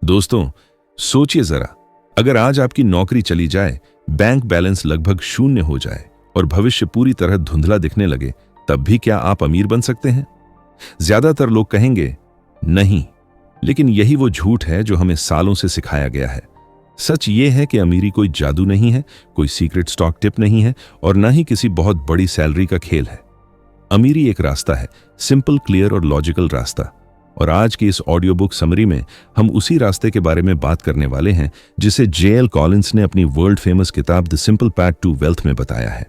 दोस्तों, सोचिए जरा, अगर आज आपकी नौकरी चली जाए, बैंक बैलेंस लगभग शून्य हो जाए और भविष्य पूरी तरह धुंधला दिखने लगे, तब भी क्या आप अमीर बन सकते हैं? ज्यादातर लोग कहेंगे नहीं, लेकिन यही वो झूठ है जो हमें सालों से सिखाया गया है। सच ये है कि अमीरी कोई जादू नहीं है, कोई सीक्रेट स्टॉक टिप नहीं है और ना ही किसी बहुत बड़ी सैलरी का खेल है। अमीरी एक रास्ता है, सिंपल, क्लियर और लॉजिकल रास्ता। और आज की इस ऑडियो बुक समरी में हम उसी रास्ते के बारे में बात करने वाले हैं जिसे J.L. कॉलिंस ने अपनी वर्ल्ड फेमस किताब the simple path to wealth में बताया है।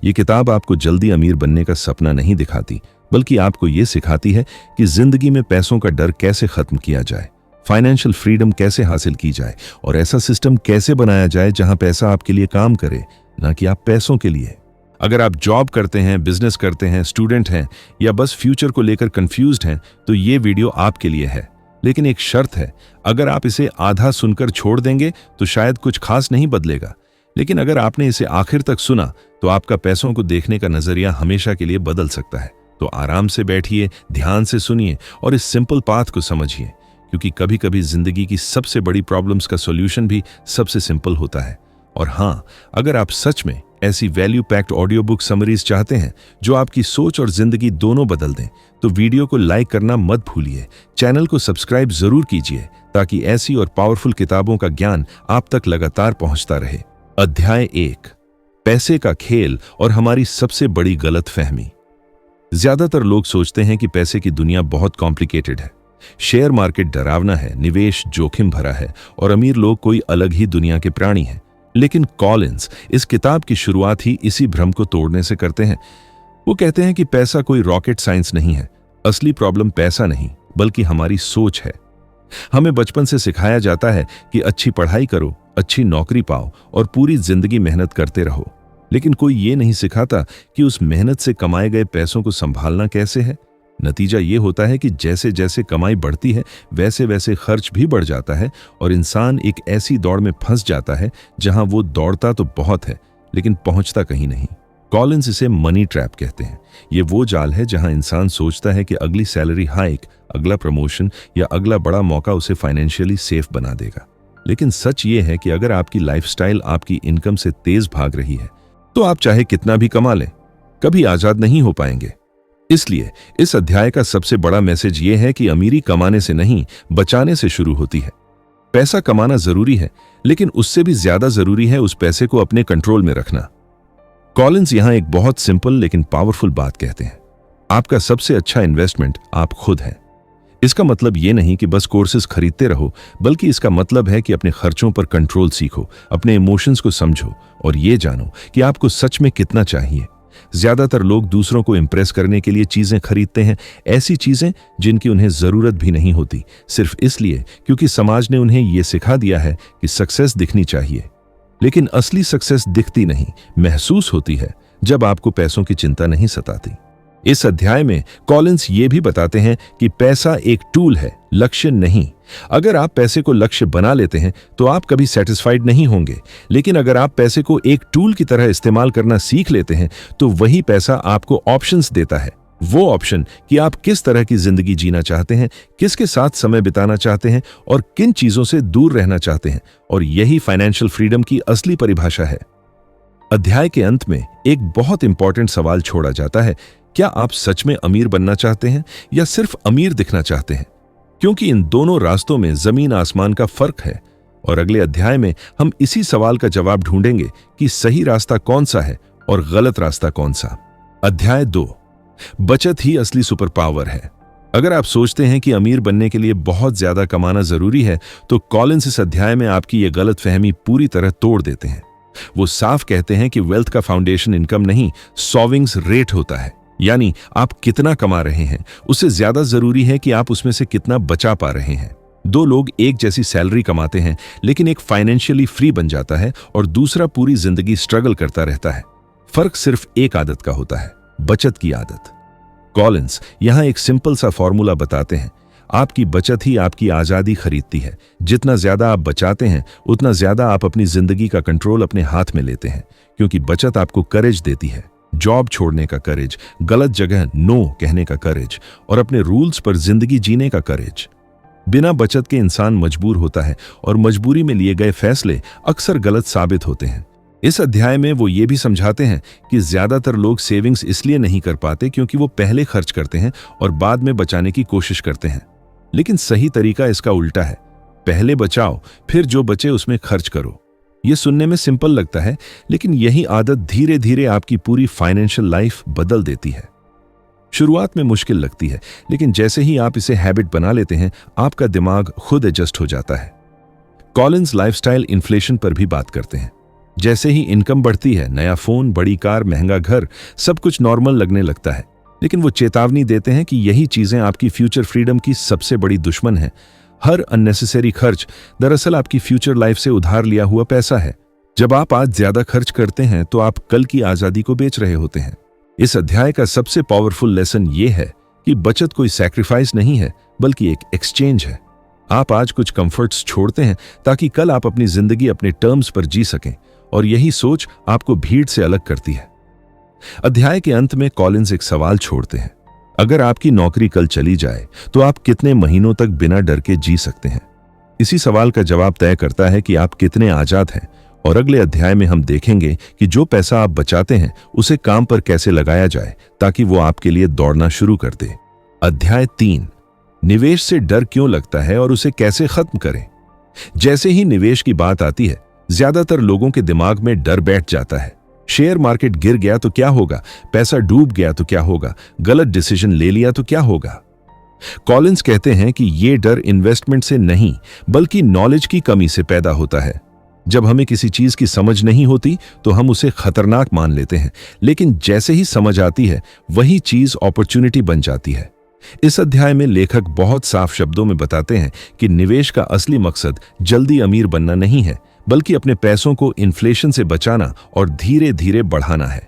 ये किताब आपको जल्दी अमीर बनने का सपना नहीं दिखाती, बल्कि आपको ये सिखाती है कि जिंदगी में पैसों का डर कैसे खत्म किया जाए, फाइनेंशियल फ्रीडम कैसे हासिल की जाए और ऐसा सिस्टम कैसे बनाया जाए जहां पैसा आपके लिए काम करे, ना कि आप पैसों के लिए। अगर आप जॉब करते हैं, बिजनेस करते हैं, स्टूडेंट हैं या बस फ्यूचर को लेकर कंफ्यूज्ड हैं, तो ये वीडियो आपके लिए है। लेकिन एक शर्त है, अगर आप इसे आधा सुनकर छोड़ देंगे तो शायद कुछ खास नहीं बदलेगा, लेकिन अगर आपने इसे आखिर तक सुना तो आपका पैसों को देखने का नजरिया हमेशा के लिए बदल सकता है। तो आराम से बैठिए, ध्यान से सुनिए और इस सिंपल पाथ को समझिए, क्योंकि कभी कभी जिंदगी की सबसे बड़ी प्रॉब्लम्स का सॉल्यूशन भी सबसे सिंपल होता है। और हाँ, अगर आप सच में ऐसी value packed audio book summaries चाहते हैं जो आपकी सोच और जिंदगी दोनों बदल दें, तो वीडियो को लाइक करना मत भूलिए, चैनल को सब्सक्राइब जरूर कीजिए ताकि ऐसी और पावरफुल किताबों का ज्ञान आप तक लगातार पहुंचता रहे। अध्याय 1, पैसे का खेल और हमारी सबसे बड़ी गलतफहमी। ज्यादातर लोग सोचते हैं कि पैसे की दुनिया बहुत कॉम्प्लिकेटेड है, शेयर मार्केट डरावना है, निवेश जोखिम भरा है और अमीर लोग कोई अलग ही दुनिया के प्राणी हैं। लेकिन कॉलिंस इस किताब की शुरुआत ही इसी भ्रम को तोड़ने से करते हैं। वो कहते हैं कि पैसा कोई रॉकेट साइंस नहीं है। असली प्रॉब्लम पैसा नहीं, बल्कि हमारी सोच है। हमें बचपन से सिखाया जाता है कि अच्छी पढ़ाई करो, अच्छी नौकरी पाओ और पूरी जिंदगी मेहनत करते रहो, लेकिन कोई ये नहीं सिखाता कि उस मेहनत से कमाए गए पैसों को संभालना कैसे है। नतीजा ये होता है कि जैसे जैसे कमाई बढ़ती है, वैसे वैसे खर्च भी बढ़ जाता है और इंसान एक ऐसी दौड़ में फंस जाता है जहां वो दौड़ता तो बहुत है, लेकिन पहुंचता कहीं नहीं। कॉलिंस इसे मनी ट्रैप कहते हैं। ये वो जाल है जहां इंसान सोचता है कि अगली सैलरी हाइक, अगला प्रमोशन या अगला बड़ा मौका उसे फाइनेंशियली सेफ बना देगा। लेकिन सच ये है कि अगर आपकी लाइफस्टाइल आपकी इनकम से तेज भाग रही है, तो आप चाहे कितना भी कमा लें, कभी आजाद नहीं हो पाएंगे। इसलिए इस अध्याय का सबसे बड़ा मैसेज ये है कि अमीरी कमाने से नहीं, बचाने से शुरू होती है। पैसा कमाना जरूरी है, लेकिन उससे भी ज्यादा जरूरी है उस पैसे को अपने कंट्रोल में रखना। कॉलिंस यहां एक बहुत सिंपल लेकिन पावरफुल बात कहते हैं। आपका सबसे अच्छा इन्वेस्टमेंट आप खुद हैं। इसका मतलब ये नहीं कि बस कोर्सेज खरीदते रहो, बल्कि इसका मतलब है कि अपने खर्चों पर कंट्रोल सीखो, अपने इमोशंस को समझो और ये जानो कि आपको सच में कितना चाहिए। ज्यादातर लोग दूसरों को इंप्रेस करने के लिए चीजें खरीदते हैं, ऐसी चीजें जिनकी उन्हें जरूरत भी नहीं होती, सिर्फ इसलिए क्योंकि समाज ने उन्हें यह सिखा दिया है कि सक्सेस दिखनी चाहिए। लेकिन असली सक्सेस दिखती नहीं, महसूस होती है जब आपको पैसों की चिंता नहीं सताती। इस अध्याय में कॉलिंस ये भी बताते हैं कि पैसा एक टूल है, लक्ष्य नहीं। अगर आप पैसे को लक्ष्य बना लेते हैं तो आप कभी सेटिस्फाइड नहीं होंगे, लेकिन अगर आप पैसे को एक टूल की तरह इस्तेमाल करना सीख लेते हैं तो वही पैसा आपको ऑप्शंस देता है। वो ऑप्शन कि आप किस तरह की जिंदगी जीना चाहते हैं, किसके साथ समय बिताना चाहते हैं और किन चीजों से दूर रहना चाहते हैं। और यही फाइनेंशियल फ्रीडम की असली परिभाषा है। अध्याय के अंत में एक बहुत इंपॉर्टेंट सवाल छोड़ा जाता है, क्या आप सच में अमीर बनना चाहते हैं या सिर्फ अमीर दिखना चाहते हैं? क्योंकि इन दोनों रास्तों में जमीन आसमान का फर्क है। और अगले अध्याय में हम इसी सवाल का जवाब ढूंढेंगे कि सही रास्ता कौन सा है और गलत रास्ता कौन सा। अध्याय 2, बचत ही असली सुपर पावर है। अगर आप सोचते हैं कि अमीर बनने के लिए बहुत ज्यादा कमाना जरूरी है, तो कॉलिंस इस अध्याय में आपकी ये गलतफहमी पूरी तरह तोड़ देते हैं। वो साफ कहते हैं कि वेल्थ का फाउंडेशन इनकम नहीं, सॉविंग्स रेट होता है। यानी आप कितना कमा रहे हैं, उससे ज्यादा जरूरी है कि आप उसमें से कितना बचा पा रहे हैं। दो लोग एक जैसी सैलरी कमाते हैं, लेकिन एक फाइनेंशियली फ्री बन जाता है और दूसरा पूरी जिंदगी स्ट्रगल करता रहता है। फर्क सिर्फ एक आदत का होता है, बचत की आदत। कॉलिंस यहां एक सिंपल सा फॉर्मूला बताते हैं, आपकी बचत ही आपकी आजादी खरीदती है। जितना ज्यादा आप बचाते हैं, उतना ज्यादा आप अपनी जिंदगी का कंट्रोल अपने हाथ में लेते हैं, क्योंकि बचत आपको करेज देती है। जॉब छोड़ने का करेज, गलत जगह नो कहने का करेज और अपने रूल्स पर जिंदगी जीने का करेज। बिना बचत के इंसान मजबूर होता है और मजबूरी में लिए गए फैसले अक्सर गलत साबित होते हैं। इस अध्याय में वो ये भी समझाते हैं कि ज्यादातर लोग सेविंग्स इसलिए नहीं कर पाते क्योंकि वो पहले खर्च करते हैं और बाद में बचाने की कोशिश करते हैं। लेकिन सही तरीका इसका उल्टा है, पहले बचाओ, फिर जो बचे उसमें खर्च करो। ये सुनने में सिंपल लगता है, लेकिन यही आदत धीरे धीरे आपकी पूरी फाइनेंशियल लाइफ बदल देती है। शुरुआत में मुश्किल लगती है, लेकिन जैसे ही आप इसे हैबिट बना लेते हैं, आपका दिमाग खुद एडजस्ट हो जाता है। कॉलिंस लाइफस्टाइल इन्फ्लेशन पर भी बात करते हैं। जैसे ही इनकम बढ़ती है, नया फोन, बड़ी कार, महंगा घर, सब कुछ नॉर्मल लगने लगता है। लेकिन वो चेतावनी देते हैं कि यही चीजें आपकी फ्यूचर फ्रीडम की सबसे बड़ी दुश्मन है। हर अननेसेसरी खर्च दरअसल आपकी फ्यूचर लाइफ से उधार लिया हुआ पैसा है। जब आप आज ज्यादा खर्च करते हैं तो आप कल की आजादी को बेच रहे होते हैं। इस अध्याय का सबसे पावरफुल लेसन ये है कि बचत कोई सैक्रिफाइस नहीं है, बल्कि एक एक्सचेंज है। आप आज कुछ कंफर्ट्स छोड़ते हैं ताकि कल आप अपनी जिंदगी अपने टर्म्स पर जी सकें, और यही सोच आपको भीड़ से अलग करती है। अध्याय के अंत में कॉलिंस एक सवाल छोड़ते हैं, अगर आपकी नौकरी कल चली जाए तो आप कितने महीनों तक बिना डर के जी सकते हैं? इसी सवाल का जवाब तय करता है कि आप कितने आजाद हैं। और अगले अध्याय में हम देखेंगे कि जो पैसा आप बचाते हैं उसे काम पर कैसे लगाया जाए ताकि वो आपके लिए दौड़ना शुरू कर दे। अध्याय 3, निवेश से डर क्यों लगता है और उसे कैसे खत्म करें। जैसे ही निवेश की बात आती है, ज्यादातर लोगों के दिमाग में डर बैठ जाता है। शेयर मार्केट गिर गया तो क्या होगा, पैसा डूब गया तो क्या होगा, गलत डिसीजन ले लिया तो क्या होगा। कॉलिंस कहते हैं कि यह डर इन्वेस्टमेंट से नहीं, बल्कि नॉलेज की कमी से पैदा होता है। जब हमें किसी चीज की समझ नहीं होती तो हम उसे खतरनाक मान लेते हैं, लेकिन जैसे ही समझ आती है वही चीज अपॉर्चुनिटी बन जाती है। इस अध्याय में लेखक बहुत साफ शब्दों में बताते हैं कि निवेश का असली मकसद जल्दी अमीर बनना नहीं है, बल्कि अपने पैसों को इन्फ्लेशन से बचाना और धीरे धीरे बढ़ाना है।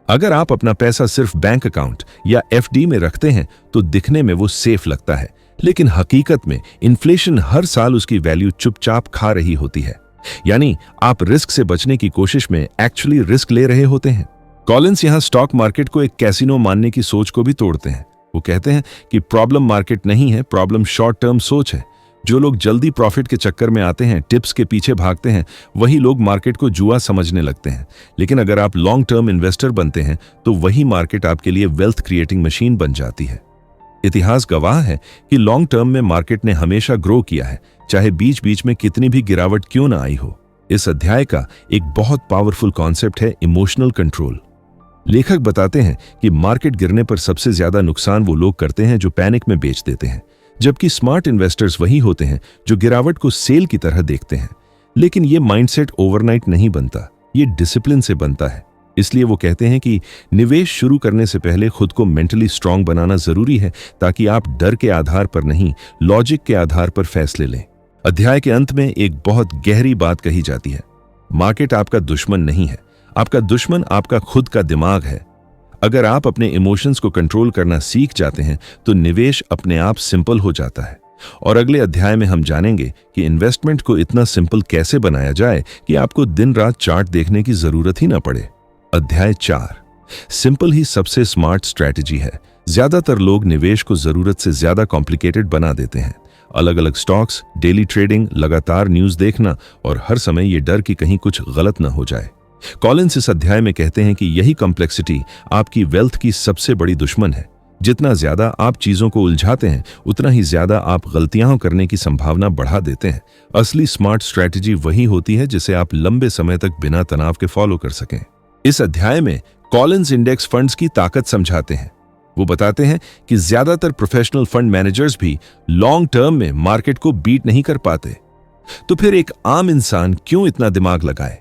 अगर आप अपना पैसा सिर्फ बैंक अकाउंट या एफडी में रखते हैं तो दिखने में वो सेफ लगता है, लेकिन हकीकत में इन्फ्लेशन हर साल उसकी वैल्यू चुपचाप खा रही होती है। यानी आप रिस्क से बचने की कोशिश में एक्चुअली रिस्क ले रहे होते हैं। कॉलिंस यहां स्टॉक मार्केट को एक कैसीनो मानने की सोच को भी तोड़ते हैं। वो कहते हैं कि प्रॉब्लम मार्केट नहीं है, प्रॉब्लम शॉर्ट टर्म सोच है। जो लोग जल्दी प्रॉफिट के चक्कर में आते हैं, टिप्स के पीछे भागते हैं, वही लोग मार्केट को जुआ समझने लगते हैं। लेकिन अगर आप लॉन्ग टर्म इन्वेस्टर बनते हैं तो वही मार्केट आपके लिए वेल्थ क्रिएटिंग मशीन बन जाती है। इतिहास गवाह है कि लॉन्ग टर्म में मार्केट ने हमेशा ग्रो किया है, चाहे बीच बीच में कितनी भी गिरावट क्यों ना आई हो। इस अध्याय का एक बहुत पावरफुल कॉन्सेप्ट है इमोशनल कंट्रोल। लेखक बताते हैं कि मार्केट गिरने पर सबसे ज्यादा नुकसान वो लोग करते हैं जो पैनिक में बेच देते हैं, जबकि स्मार्ट इन्वेस्टर्स वही होते हैं जो गिरावट को सेल की तरह देखते हैं। लेकिन ये माइंडसेट ओवरनाइट नहीं बनता, ये डिसिप्लिन से बनता है। इसलिए वो कहते हैं कि निवेश शुरू करने से पहले खुद को मेंटली स्ट्रांग बनाना जरूरी है, ताकि आप डर के आधार पर नहीं, लॉजिक के आधार पर फैसले लें। अध्याय के अंत में एक बहुत गहरी बात कही जाती है, मार्केट आपका दुश्मन नहीं है, आपका दुश्मन आपका खुद का दिमाग है। अगर आप अपने इमोशंस को कंट्रोल करना सीख जाते हैं तो निवेश अपने आप सिंपल हो जाता है। और अगले अध्याय में हम जानेंगे कि इन्वेस्टमेंट को इतना सिंपल कैसे बनाया जाए कि आपको दिन रात चार्ट देखने की जरूरत ही ना पड़े। अध्याय 4, सिंपल ही सबसे स्मार्ट स्ट्रैटेजी है। ज्यादातर लोग निवेश को जरूरत से ज्यादा कॉम्प्लिकेटेड बना देते हैं। अलग अलग स्टॉक्स, डेली ट्रेडिंग, लगातार न्यूज देखना और हर समय ये डर कि कहीं कुछ गलत ना हो जाए। कॉलिंस इस अध्याय में कहते हैं कि यही कॉम्प्लेक्सिटी आपकी वेल्थ की सबसे बड़ी दुश्मन है। जितना ज्यादा आप चीजों को उलझाते हैं, उतना ही ज्यादा आप गलतियां करने की संभावना बढ़ा देते हैं। असली स्मार्ट स्ट्रैटेजी वही होती है जिसे आप लंबे समय तक बिना तनाव के फॉलो कर सकें। इस अध्याय में कॉलिंस इंडेक्स फंड्स की ताकत समझाते हैं। वो बताते हैं कि ज्यादातर प्रोफेशनल फंड मैनेजर्स भी लॉन्ग टर्म में मार्केट को बीट नहीं कर पाते। तो फिर एक आम इंसान क्यों इतना दिमाग लगाए?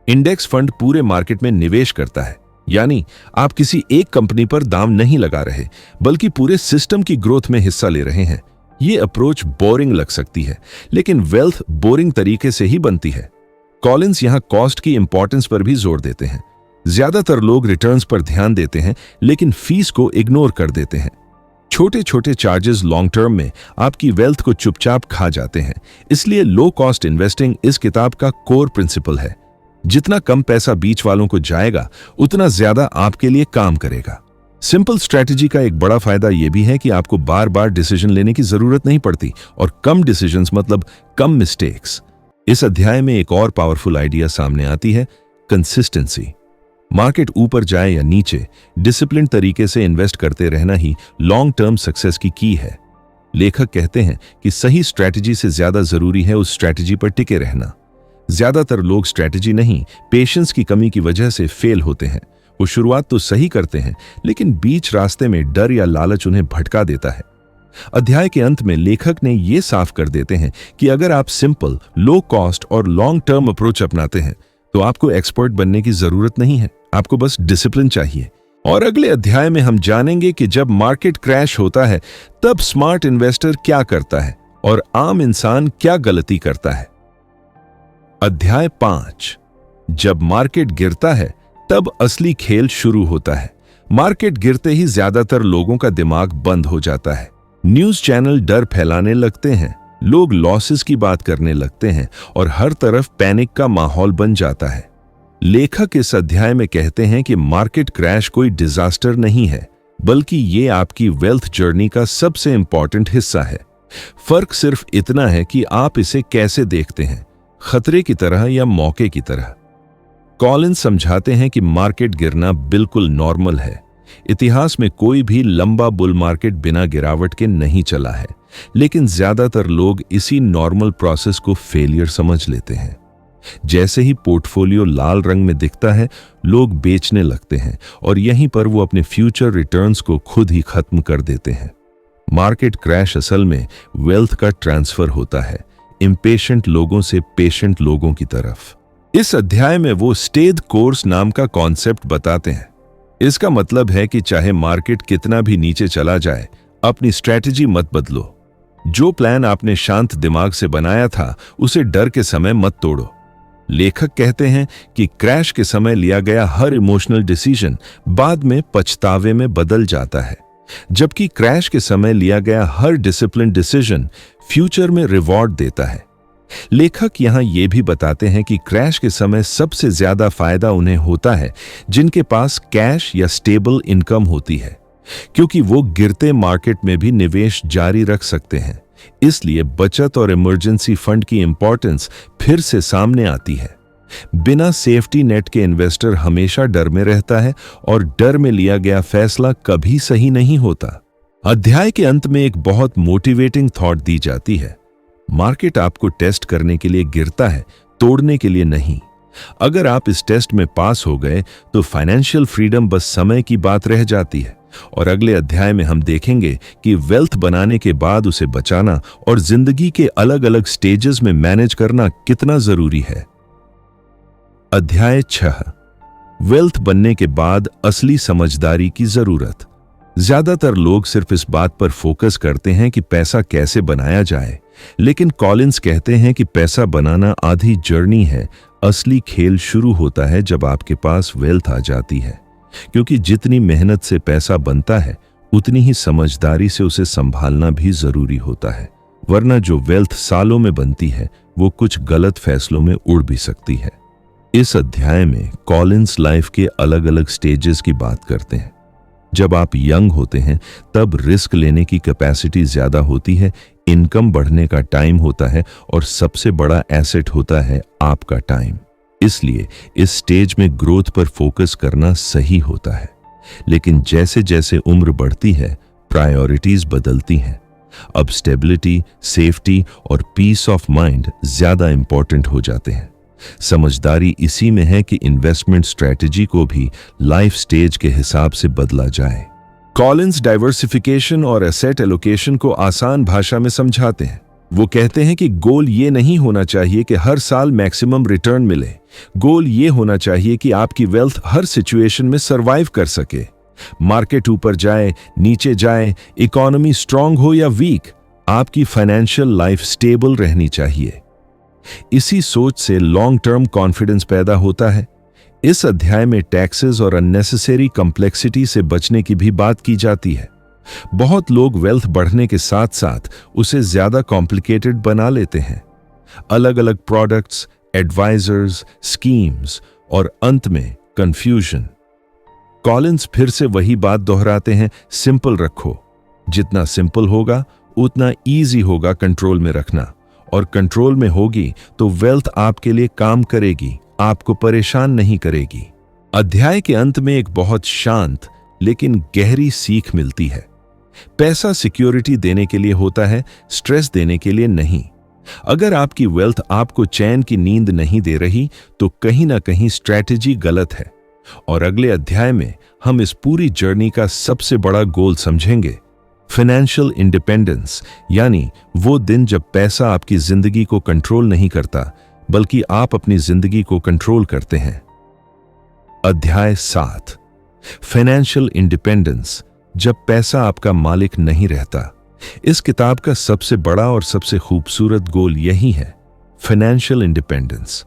इंडेक्स फंड पूरे मार्केट में निवेश करता है, यानी आप किसी एक कंपनी पर दाम नहीं लगा रहे, बल्कि पूरे सिस्टम की ग्रोथ में हिस्सा ले रहे हैं। ये अप्रोच बोरिंग लग सकती है, लेकिन वेल्थ बोरिंग तरीके से ही बनती है। कॉलिंस यहां कॉस्ट की इंपॉर्टेंस पर भी जोर देते हैं। ज्यादातर लोग रिटर्न्स पर ध्यान देते हैं, लेकिन फीस को इग्नोर कर देते हैं। छोटे छोटे चार्जेस लॉन्ग टर्म में आपकी वेल्थ को चुपचाप खा जाते हैं। इसलिए लो कॉस्ट इन्वेस्टिंग इस किताब का कोर प्रिंसिपल है। जितना कम पैसा बीच वालों को जाएगा, उतना ज्यादा आपके लिए काम करेगा। सिंपल स्ट्रैटेजी का एक बड़ा फायदा यह भी है कि आपको बार बार डिसीजन लेने की जरूरत नहीं पड़ती, और कम डिसीजंस मतलब कम मिस्टेक्स। इस अध्याय में एक और पावरफुल आइडिया सामने आती है, कंसिस्टेंसी। मार्केट ऊपर जाए या नीचे, डिसिप्लिन तरीके से इन्वेस्ट करते रहना ही लॉन्ग टर्म सक्सेस की है। लेखक कहते हैं कि सही स्ट्रैटेजी से ज्यादा जरूरी है उस स्ट्रैटेजी पर टिके रहना। ज्यादातर लोग स्ट्रैटेजी नहीं, पेशेंस की कमी की वजह से फेल होते हैं। वो शुरुआत तो सही करते हैं, लेकिन बीच रास्ते में डर या लालच उन्हें भटका देता है। अध्याय के अंत में लेखक ने यह साफ कर देते हैं कि अगर आप सिंपल, लो कॉस्ट और लॉन्ग टर्म अप्रोच अपनाते हैं तो आपको एक्सपर्ट बनने की जरूरत नहीं है, आपको बस डिसिप्लिन चाहिए। और अगले अध्याय में हम जानेंगे कि जब मार्केट क्रैश होता है तब स्मार्ट इन्वेस्टर क्या करता है और आम इंसान क्या गलती करता है। अध्याय 5, जब मार्केट गिरता है तब असली खेल शुरू होता है। मार्केट गिरते ही ज्यादातर लोगों का दिमाग बंद हो जाता है। न्यूज चैनल डर फैलाने लगते हैं, लोग लॉसेस की बात करने लगते हैं और हर तरफ पैनिक का माहौल बन जाता है। लेखक इस अध्याय में कहते हैं कि मार्केट क्रैश कोई डिजास्टर नहीं है, बल्कि ये आपकी वेल्थ जर्नी का सबसे इंपॉर्टेंट हिस्सा है। फर्क सिर्फ इतना है कि आप इसे कैसे देखते हैं, खतरे की तरह या मौके की तरह। कॉलिन्स समझाते हैं कि मार्केट गिरना बिल्कुल नॉर्मल है। इतिहास में कोई भी लंबा बुल मार्केट बिना गिरावट के नहीं चला है, लेकिन ज्यादातर लोग इसी नॉर्मल प्रोसेस को फेलियर समझ लेते हैं। जैसे ही पोर्टफोलियो लाल रंग में दिखता है, लोग बेचने लगते हैं और यहीं पर वो अपने फ्यूचर रिटर्न्स को खुद ही खत्म कर देते हैं। मार्केट क्रैश असल में वेल्थ का ट्रांसफर होता है, इम्पेशेंट लोगों से पेशेंट लोगों की तरफ। इस अध्याय में वो स्टेड कोर्स नाम का कॉन्सेप्ट बताते हैं। इसका मतलब है कि चाहे मार्केट कितना भी नीचे चला जाए, अपनी स्ट्रैटेजी मत बदलो। जो प्लान आपने शांत दिमाग से बनाया था, उसे डर के समय मत तोड़ो। लेखक कहते हैं कि क्रैश के समय लिया गया हर इमोशनल डिसीजन बाद में पछतावे में बदल जाता है, जबकि क्रैश के समय लिया गया हर डिसिप्लिन डिसीजन फ्यूचर में रिवॉर्ड देता है। लेखक यहां यह भी बताते हैं कि क्रैश के समय सबसे ज्यादा फायदा उन्हें होता है जिनके पास कैश या स्टेबल इनकम होती है, क्योंकि वो गिरते मार्केट में भी निवेश जारी रख सकते हैं। इसलिए बचत और इमरजेंसी फंड की इंपॉर्टेंस फिर से सामने आती है। बिना सेफ्टी नेट के इन्वेस्टर हमेशा डर में रहता है और डर में लिया गया फैसला कभी सही नहीं होता। अध्याय के अंत में एक बहुत मोटिवेटिंग थॉट दी जाती है, मार्केट आपको टेस्ट करने के लिए गिरता है, तोड़ने के लिए नहीं। अगर आप इस टेस्ट में पास हो गए तो फाइनेंशियल फ्रीडम बस समय की बात रह जाती है। और अगले अध्याय में हम देखेंगे कि वेल्थ बनाने के बाद उसे बचाना और जिंदगी के अलग अलग स्टेजेस में मैनेज करना कितना जरूरी है। अध्याय 6, वेल्थ बनने के बाद असली समझदारी की जरूरत। ज्यादातर लोग सिर्फ इस बात पर फोकस करते हैं कि पैसा कैसे बनाया जाए, लेकिन कॉलिन्स कहते हैं कि पैसा बनाना आधी जर्नी है। असली खेल शुरू होता है जब आपके पास वेल्थ आ जाती है, क्योंकि जितनी मेहनत से पैसा बनता है उतनी ही समझदारी से उसे संभालना भी जरूरी होता है। वरना जो वेल्थ सालों में बनती है वो कुछ गलत फैसलों में उड़ भी सकती है। इस अध्याय में कॉलिन्स लाइफ के अलग अलग स्टेजेस की बात करते हैं। जब आप यंग होते हैं तब रिस्क लेने की कैपेसिटी ज्यादा होती है, इनकम बढ़ने का टाइम होता है और सबसे बड़ा एसेट होता है आपका टाइम। इसलिए इस स्टेज में ग्रोथ पर फोकस करना सही होता है। लेकिन जैसे जैसे उम्र बढ़ती है, प्रायोरिटीज बदलती हैं। अब स्टेबिलिटी, सेफ्टी और पीस ऑफ माइंड ज्यादा इंपॉर्टेंट हो जाते हैं। समझदारी इसी में है कि इन्वेस्टमेंट स्ट्रेटजी को भी लाइफ स्टेज के हिसाब से बदला जाए। कॉलिन्स डाइवर्सिफिकेशन और एसेट एलोकेशन को आसान भाषा में समझाते हैं। वो कहते हैं कि गोल ये नहीं होना चाहिए कि हर साल मैक्सिमम रिटर्न मिले। गोल ये होना चाहिए कि आपकी वेल्थ हर सिचुएशन में सरवाइव कर सके। मार्केट ऊपर जाए, नीचे जाए, इकोनॉमी स्ट्रांग हो या वीक, आपकी फाइनेंशियल लाइफ स्टेबल रहनी चाहिए। इसी सोच से लॉन्ग टर्म कॉन्फिडेंस पैदा होता है। इस अध्याय में टैक्सेस और अननेसेसरी कॉम्प्लेक्सिटी से बचने की भी बात की जाती है। बहुत लोग वेल्थ बढ़ने के साथ साथ उसे ज्यादा कॉम्प्लिकेटेड बना लेते हैं। अलग अलग प्रोडक्ट्स, एडवाइजर्स, स्कीम्स और अंत में कंफ्यूजन। कॉलिंस फिर से वही बात दोहराते हैं, सिंपल रखो। जितना सिंपल होगा उतना इजी होगा कंट्रोल में रखना, और कंट्रोल में होगी तो वेल्थ आपके लिए काम करेगी, आपको परेशान नहीं करेगी। अध्याय के अंत में एक बहुत शांत लेकिन गहरी सीख मिलती है। पैसा सिक्योरिटी देने के लिए होता है, स्ट्रेस देने के लिए नहीं। अगर आपकी वेल्थ आपको चैन की नींद नहीं दे रही तो कहीं ना कहीं स्ट्रैटेजी गलत है। और अगले अध्याय में हम इस पूरी जर्नी का सबसे बड़ा गोल समझेंगे, फाइनेंशियल इंडिपेंडेंस, यानी वो दिन जब पैसा आपकी जिंदगी को कंट्रोल नहीं करता बल्कि आप अपनी जिंदगी को कंट्रोल करते हैं। अध्याय 7, फाइनेंशियल इंडिपेंडेंस, जब पैसा आपका मालिक नहीं रहता। इस किताब का सबसे बड़ा और सबसे खूबसूरत गोल यही है, फाइनेंशियल इंडिपेंडेंस।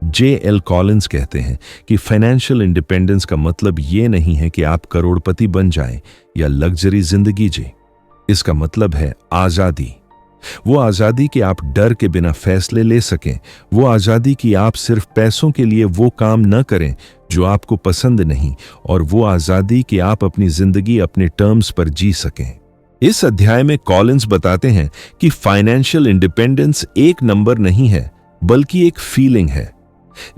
J.L. कॉलिंस कहते हैं कि फाइनेंशियल इंडिपेंडेंस का मतलब ये नहीं है कि आप करोड़पति बन जाएं या लग्जरी जिंदगी जिए। इसका मतलब है आजादी। वो आजादी कि आप डर के बिना फैसले ले सकें, वो आजादी कि आप सिर्फ पैसों के लिए वो काम न करें जो आपको पसंद नहीं, और वो आजादी कि आप अपनी जिंदगी अपने टर्म्स पर जी सकें। इस अध्याय में कॉलिंस बताते हैं कि फाइनेंशियल इंडिपेंडेंस एक नंबर नहीं है बल्कि एक फीलिंग है।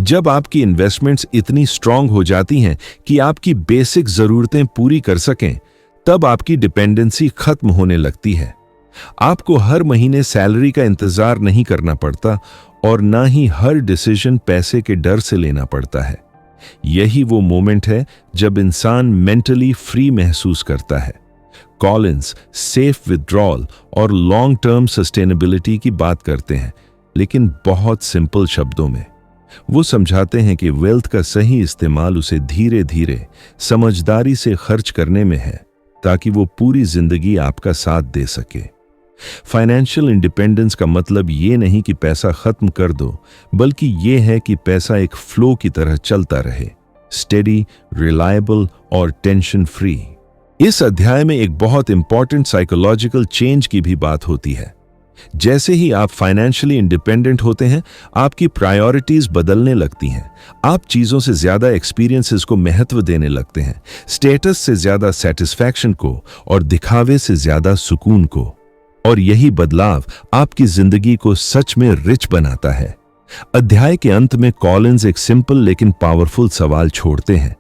जब आपकी इन्वेस्टमेंट्स इतनी स्ट्रांग हो जाती हैं कि आपकी बेसिक जरूरतें पूरी कर सकें, तब आपकी डिपेंडेंसी खत्म होने लगती है। आपको हर महीने सैलरी का इंतजार नहीं करना पड़ता और ना ही हर डिसीजन पैसे के डर से लेना पड़ता है। यही वो मोमेंट है जब इंसान मेंटली फ्री महसूस करता है। कॉलिंस सेफ विथड्रॉल और लॉन्ग टर्म सस्टेनेबिलिटी की बात करते हैं, लेकिन बहुत सिंपल शब्दों में। वो समझाते हैं कि वेल्थ का सही इस्तेमाल उसे धीरे धीरे समझदारी से खर्च करने में है, ताकि वो पूरी जिंदगी आपका साथ दे सके। फाइनेंशियल इंडिपेंडेंस का मतलब ये नहीं कि पैसा खत्म कर दो, बल्कि ये है कि पैसा एक फ्लो की तरह चलता रहे, स्टेडी, रिलायबल और टेंशन फ्री। इस अध्याय में एक बहुत इंपॉर्टेंट साइकोलॉजिकल चेंज की भी बात होती है। जैसे ही आप फाइनेंशियली इंडिपेंडेंट होते हैं, आपकी प्रायोरिटीज बदलने लगती हैं। आप चीजों से ज्यादा एक्सपीरियंसेस को महत्व देने लगते हैं, स्टेटस से ज्यादा सेटिस्फैक्शन को और दिखावे से ज्यादा सुकून को। और यही बदलाव आपकी जिंदगी को सच में रिच बनाता है। अध्याय के अंत में कॉलिंस एक सिंपल लेकिन पावरफुल सवाल छोड़ते हैं।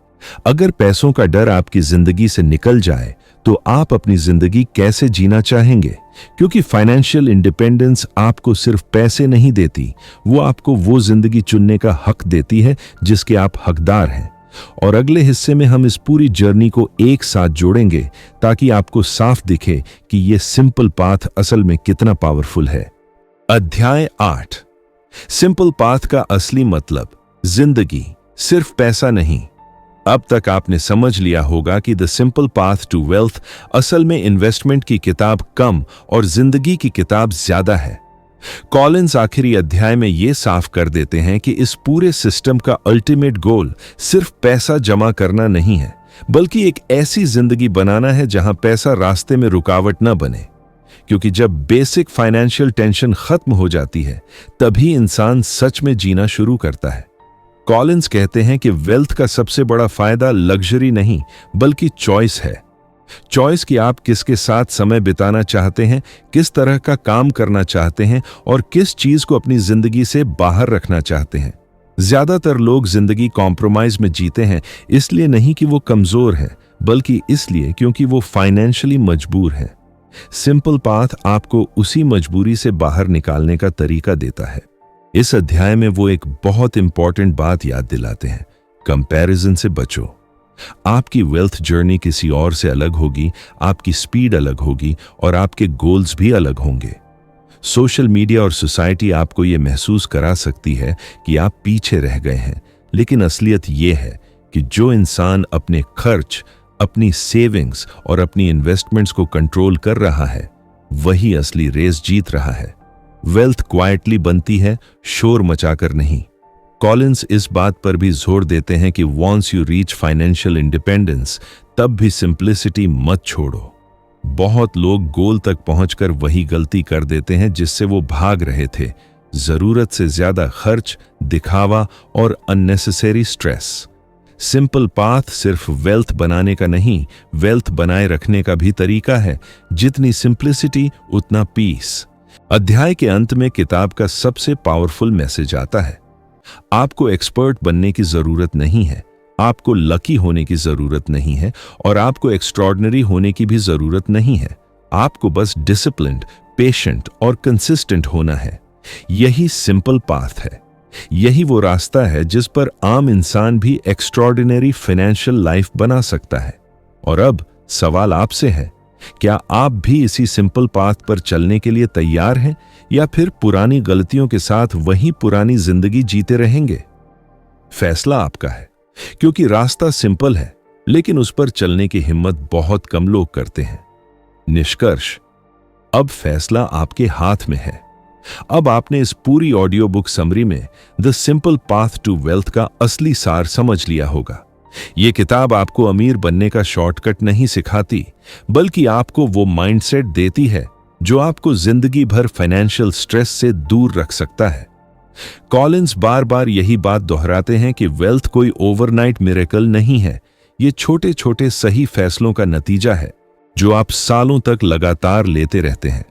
अगर पैसों का डर आपकी जिंदगी से निकल जाए तो आप अपनी जिंदगी कैसे जीना चाहेंगे? क्योंकि फाइनेंशियल इंडिपेंडेंस आपको सिर्फ पैसे नहीं देती, वो आपको वो जिंदगी चुनने का हक देती है जिसके आप हकदार हैं। और अगले हिस्से में हम इस पूरी जर्नी को एक साथ जोड़ेंगे ताकि आपको साफ दिखे कि ये सिंपल पाथ असल में कितना पावरफुल है। अध्याय 8, सिंपल पाथ का असली मतलब, जिंदगी सिर्फ पैसा नहीं। अब तक आपने समझ लिया होगा कि the simple path to wealth असल में इन्वेस्टमेंट की किताब कम और जिंदगी की किताब ज्यादा है। कॉलिंस आखिरी अध्याय में यह साफ कर देते हैं कि इस पूरे सिस्टम का अल्टीमेट गोल सिर्फ पैसा जमा करना नहीं है, बल्कि एक ऐसी जिंदगी बनाना है जहां पैसा रास्ते में रुकावट न बने। क्योंकि जब बेसिक फाइनेंशियल टेंशन खत्म हो जाती है, तभी इंसान सच में जीना शुरू करता है। कॉलिंस कहते हैं कि वेल्थ का सबसे बड़ा फायदा लग्जरी नहीं बल्कि चॉइस है। चॉइस कि आप किसके साथ समय बिताना चाहते हैं, किस तरह का काम करना चाहते हैं और किस चीज को अपनी जिंदगी से बाहर रखना चाहते हैं। ज्यादातर लोग जिंदगी कॉम्प्रोमाइज में जीते हैं, इसलिए नहीं कि वो कमजोर हैं, बल्कि इसलिए क्योंकि वो फाइनेंशियली मजबूर हैं। सिंपल पाथ आपको उसी मजबूरी से बाहर निकालने का तरीका देता है। इस अध्याय में वो एक बहुत इंपॉर्टेंट बात याद दिलाते हैं, कंपैरिजन से बचो। आपकी वेल्थ जर्नी किसी और से अलग होगी, आपकी स्पीड अलग होगी और आपके गोल्स भी अलग होंगे। सोशल मीडिया और सोसाइटी आपको ये महसूस करा सकती है कि आप पीछे रह गए हैं, लेकिन असलियत ये है कि जो इंसान अपने खर्च, अपनी सेविंग्स और अपनी इन्वेस्टमेंट्स को कंट्रोल कर रहा है, वही असली रेस जीत रहा है। वेल्थ क्वाइटली बनती है, शोर मचाकर नहीं। कॉलिंस इस बात पर भी जोर देते हैं कि once you reach financial independence, तब भी सिंप्लिसिटी मत छोड़ो। बहुत लोग गोल तक पहुंचकर वही गलती कर देते हैं जिससे वो भाग रहे थे, जरूरत से ज्यादा खर्च, दिखावा और अननेसेसरी स्ट्रेस। सिंपल पाथ सिर्फ वेल्थ बनाने का नहीं, वेल्थ बनाए रखने का भी तरीका है। जितनी सिंप्लिसिटी उतना पीस। अध्याय के अंत में किताब का सबसे पावरफुल मैसेज आता है। आपको एक्सपर्ट बनने की जरूरत नहीं है, आपको लकी होने की जरूरत नहीं है, और आपको एक्स्ट्रॉर्डिनरी होने की भी जरूरत नहीं है। आपको बस डिसिप्लिन्ड, पेशेंट और कंसिस्टेंट होना है। यही सिंपल पाथ है। यही वो रास्ता है जिस पर आम इंसान भी एक्स्ट्रॉर्डिनरी फाइनेंशियल लाइफ बना सकता है। और अब सवाल आपसे है, क्या आप भी इसी सिंपल पाथ पर चलने के लिए तैयार हैं, या फिर पुरानी गलतियों के साथ वही पुरानी जिंदगी जीते रहेंगे? फैसला आपका है, क्योंकि रास्ता सिंपल है, लेकिन उस पर चलने की हिम्मत बहुत कम लोग करते हैं। निष्कर्ष, अब फैसला आपके हाथ में है। अब आपने इस पूरी ऑडियो बुक समरी में the simple path to wealth का असली सार समझ लिया होगा। यह किताब आपको अमीर बनने का शॉर्टकट नहीं सिखाती, बल्कि आपको वो माइंडसेट देती है जो आपको जिंदगी भर फाइनेंशियल स्ट्रेस से दूर रख सकता है। कॉलिंस बार बार यही बात दोहराते हैं कि वेल्थ कोई ओवरनाइट मिरेकल नहीं है। ये छोटे छोटे सही फैसलों का नतीजा है जो आप सालों तक लगातार लेते रहते हैं।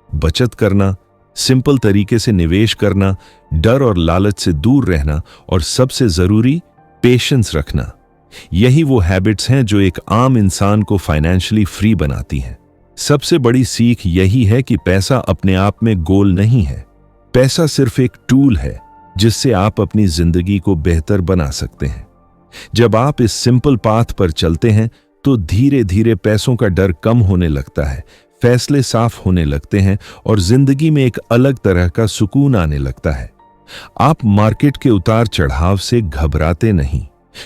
बचत करना, सिंपल तरीके से निवेश करना, डर और लालच से दूर रहना, और सबसे जरूरी पेशेंस रखना। यही वो हैबिट्स हैं जो एक आम इंसान को फाइनेंशियली फ्री बनाती हैं। सबसे बड़ी सीख यही है कि पैसा अपने आप में गोल नहीं है। पैसा सिर्फ एक टूल है जिससे आप अपनी जिंदगी को बेहतर बना सकते हैं। जब आप इस सिंपल पाथ पर चलते हैं तो धीरे धीरे पैसों का डर कम होने लगता है, फैसले साफ होने लगते हैं, और जिंदगी में एक अलग तरह का सुकून आने लगता है। आप मार्केट के उतार चढ़ाव से घबराते नहीं,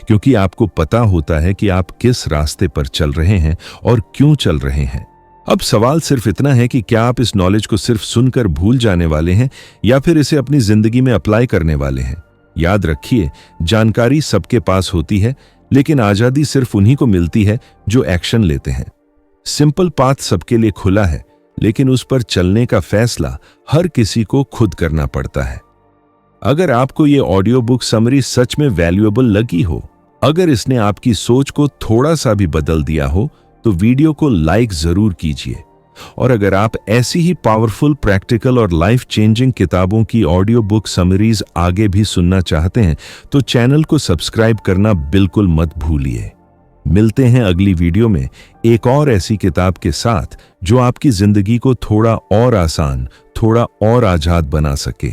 क्योंकि आपको पता होता है कि आप किस रास्ते पर चल रहे हैं और क्यों चल रहे हैं। अब सवाल सिर्फ इतना है कि क्या आप इस नॉलेज को सिर्फ सुनकर भूल जाने वाले हैं, या फिर इसे अपनी जिंदगी में अप्लाई करने वाले हैं। याद रखिए, जानकारी सबके पास होती है, लेकिन आजादी सिर्फ उन्हीं को मिलती है जो एक्शन लेते हैं। सिंपल पाथ सबके लिए खुला है, लेकिन उस पर चलने का फैसला हर किसी को खुद करना पड़ता है। अगर आपको ये ऑडियो बुक समरी सच में वैल्यूएबल लगी हो, अगर इसने आपकी सोच को थोड़ा सा भी बदल दिया हो, तो वीडियो को लाइक जरूर कीजिए। और अगर आप ऐसी ही पावरफुल, प्रैक्टिकल और लाइफ चेंजिंग किताबों की ऑडियो बुक समरीज आगे भी सुनना चाहते हैं, तो चैनल को सब्सक्राइब करना बिल्कुल मत भूलिए। मिलते हैं अगली वीडियो में एक और ऐसी किताब के साथ जो आपकी जिंदगी को थोड़ा और आसान, थोड़ा और आजाद बना सके।